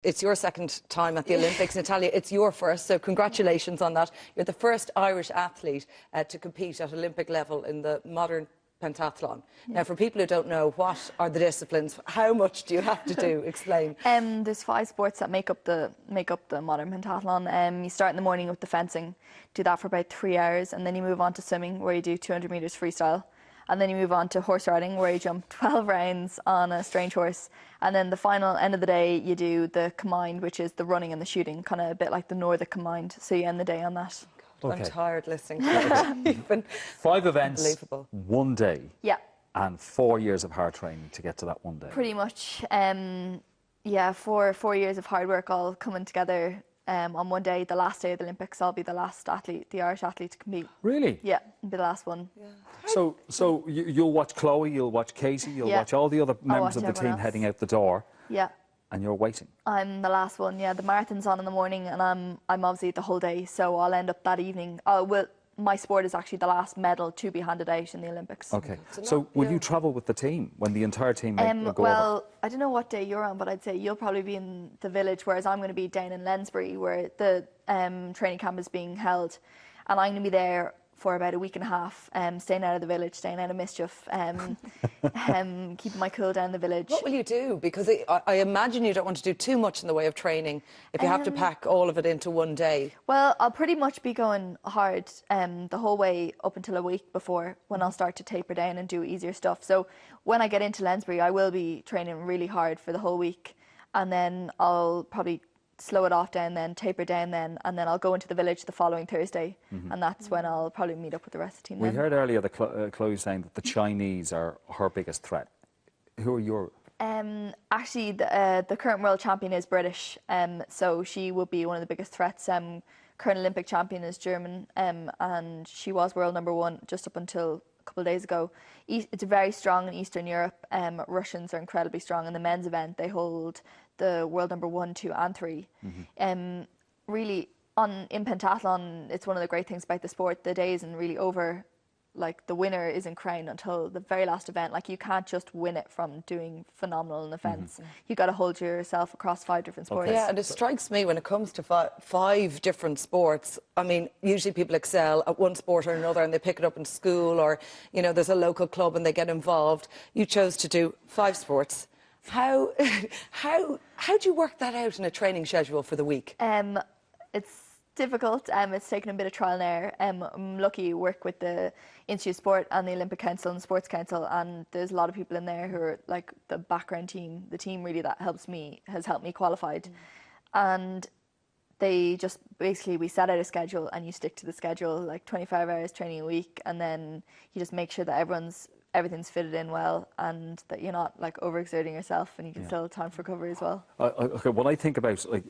It's your second time at the Olympics, Natalya. It's your first, so congratulations on that. You're the first Irish athlete to compete at Olympic level in the modern pentathlon. Now, for people who don't know, what are the disciplines? How much do you have to do? Explain. There's 5 sports that make up the modern pentathlon. You start in the morning with the fencing, do that for about 3 hours, and then you move on to swimming, where you do 200 metres freestyle. And then you move on to horse riding, where you jump 12 rounds on a strange horse. And then the final end of the day, you do the combined, which is the running and the shooting, kind of a bit like the Nordic combined. So you end the day on that. God, okay. I'm tired listening to it. 5 events, 1 day. Yeah. And 4 years of hard training to get to that 1 day. Pretty much. Yeah, 4 years of hard work all coming together. On 1 day, the last day of the Olympics, I'll be the last athlete, the Irish athlete to compete. Really? Yeah, I'll be the last one. Yeah. So you'll watch Chloe, you'll watch Katie, you'll watch all the other members of the team heading out the door. Yeah. And you're waiting. I'm the last one. Yeah, the marathon's on in the morning, and I'm obviously the whole day. So I'll end up that evening. My sport is actually the last medal to be handed out in the Olympics. Okay. So will you travel with the team when the entire team go well, over? I don't know what day you're on, but I'd say you'll probably be in the village, whereas I'm going to be down in Lensbury, where the training camp is being held. And I'm going to be there for about a week and a half, staying out of the village, staying out of mischief, keeping my cool down the village. What will you do? Because I imagine you don't want to do too much in the way of training if you have to pack all of it into 1 day. Well, I'll pretty much be going hard the whole way up until a week before, when I'll start to taper down and do easier stuff. So when I get into Lensbury, I will be training really hard for the whole week, and then I'll probably slow it off down then, taper down then, and then I'll go into the village the following Thursday, and that's when I'll probably meet up with the rest of the team. We heard earlier that Chloe saying that the Chinese are her biggest threat. Who are your... Actually, the current world champion is British, so she would be one of the biggest threats. Current Olympic champion is German, and she was world #1 just up until a couple of days ago. It's very strong in Eastern Europe. Russians are incredibly strong in the men's event. They hold the world #1, 2 and 3. Really, in pentathlon, it's one of the great things about the sport. The day isn't really over. Like, the winner isn't crowned until the very last event. Like, you can't just win it from doing phenomenal in the fence. You got to hold yourself across 5 different sports. Yeah, and it strikes me when it comes to 5 different sports. I mean, usually people excel at one sport or another, and they pick it up in school, or you know, there's a local club and they get involved. You chose to do 5 sports. How do you work that out in a training schedule for the week? It's difficult. It's taken a bit of trial and error. I'm lucky to work with the Institute of Sport and the Olympic Council and the Sports Council, and there's a lot of people in there who are like the background team, the team really that has helped me qualified. And they just basically, we set out a schedule and you stick to the schedule, like 25 hours training a week, and then you just make sure that everything's fitted in well, and that you're not like overexerting yourself, and you can still have time for recovery as well. Okay, when I think about like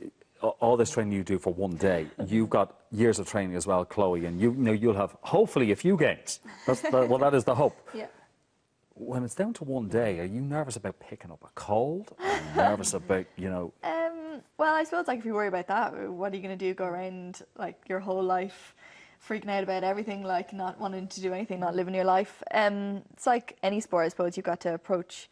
all this training you do for 1 day, you've got years of training as well, Chloe, and you know you'll have hopefully a few games. Well, that is the hope. Yeah. When it's down to 1 day, are you nervous about picking up a cold? Are you nervous about, you know? Well, I suppose like if you worry about that, what are you going to do? Go around like your whole life freaking out about everything, like not wanting to do anything, not living your life. It's like any sport, I suppose. You've got to approach,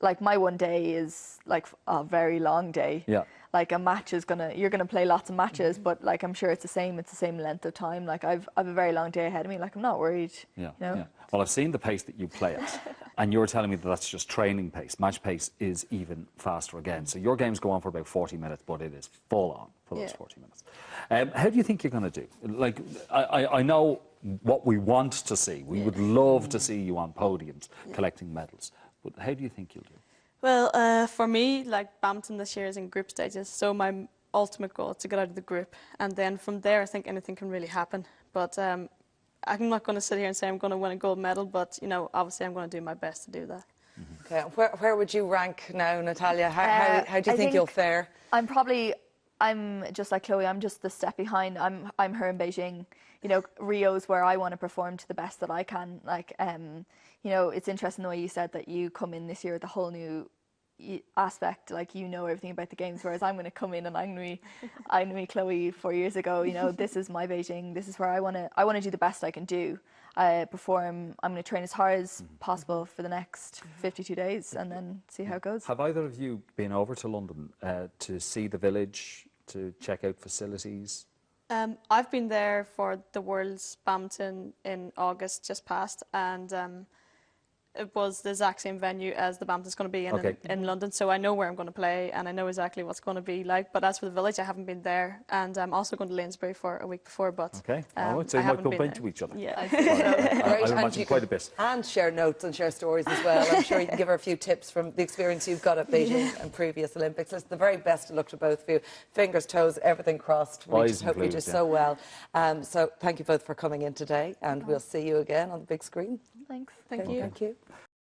like my 1 day is like a very long day. Yeah. Like a match is you're gonna play lots of matches, but like I'm sure it's the same length of time. Like I've a very long day ahead of me. Like I'm not worried. Yeah. You know? Yeah. Well, I've seen the pace that you play at, and you're telling me that that's just training pace. Match pace is even faster again. So your games go on for about 40 minutes, but it is full on for those 40 minutes. How do you think you're going to do? Like, I know what we want to see. We would love to see you on podiums collecting medals. But how do you think you'll do? Well, for me, like badminton this year is in group stages, so my ultimate goal is to get out of the group, and then from there I think anything can really happen. But I'm not going to sit here and say I'm going to win a gold medal, but you know, obviously I'm going to do my best to do that. Okay, where would you rank now, Natalya? How do you think you'll fare? I'm just like Chloe. I'm just the step behind. I'm her in Beijing. You know, Rio's where I want to perform to the best that I can. Like, you know, it's interesting the way you said that you come in this year with a whole new aspect, like you know everything about the games, whereas I'm going to come in and I'm going to be Chloe 4 years ago. You know, this is my Beijing. This is where I want to do the best I can do. Perform. I'm going to train as hard as possible for the next 52 days, and then see how it goes. Have either of you been over to London to see the village, to check out facilities? I've been there for the World's Badminton in August just past, and it was the exact same venue as the badminton's going to be in London, so I know where I'm going to play and I know exactly what's going to be like. But as for the village, I haven't been there, and I'm also going to Lanesbury for a week before. But so you might bump into each other. Yeah, I imagine quite a bit. And share notes and share stories as well. I'm sure you can give her a few tips from the experience you've got at Beijing and previous Olympics. Listen, the very best of luck to both of you. Fingers, toes, everything crossed. We just hope you do so well. So thank you both for coming in today, and we'll see you again on the big screen. Thanks. Thank you. Thank you.